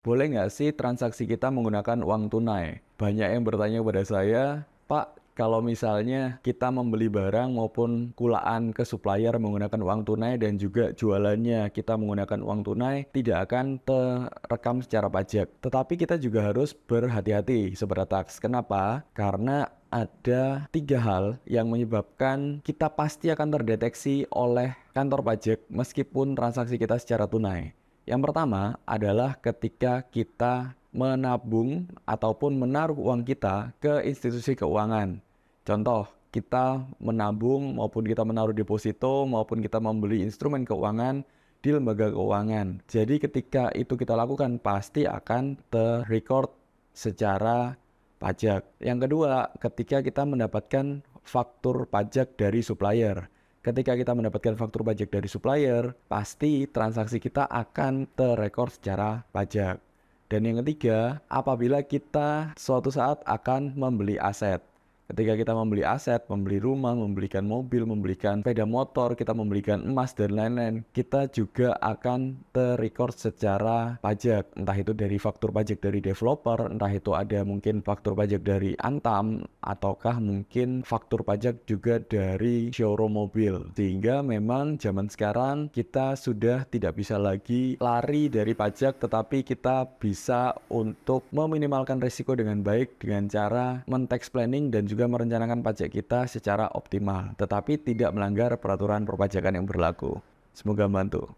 boleh nggak sih transaksi kita menggunakan uang tunai? Banyak yang bertanya kepada saya, Pak, kalau misalnya kita membeli barang maupun kulaan ke supplier menggunakan uang tunai dan juga jualannya kita menggunakan uang tunai, tidak akan terekam secara pajak. Tetapi kita juga harus berhati-hati Sobat Tax. Kenapa? Karena ada 3 hal yang menyebabkan kita pasti akan terdeteksi oleh kantor pajak meskipun transaksi kita secara tunai. Yang pertama adalah ketika kita menabung ataupun menaruh uang kita ke institusi keuangan. Contoh, kita menabung maupun kita menaruh deposito maupun kita membeli instrumen keuangan di lembaga keuangan. Jadi ketika itu kita lakukan pasti akan terrecord secara pajak. Yang kedua, ketika kita mendapatkan faktur pajak dari supplier. Ketika kita mendapatkan faktur pajak dari supplier, pasti transaksi kita akan terrekord secara pajak. Dan yang ketiga, apabila kita suatu saat akan membeli aset. Ketika kita membeli aset, membeli rumah, membelikan mobil, membelikan sepeda motor, kita membelikan emas dan lain-lain, kita juga akan terrecord secara pajak. Entah itu dari faktur pajak dari developer, entah itu ada mungkin faktur pajak dari Antam, ataukah mungkin faktur pajak juga dari showroom mobil. Sehingga memang zaman sekarang kita sudah tidak bisa lagi lari dari pajak, tetapi kita bisa untuk meminimalkan risiko dengan baik dengan cara men-tax planning dan juga merencanakan pajak kita secara optimal, tetapi tidak melanggar peraturan perpajakan yang berlaku. Semoga membantu.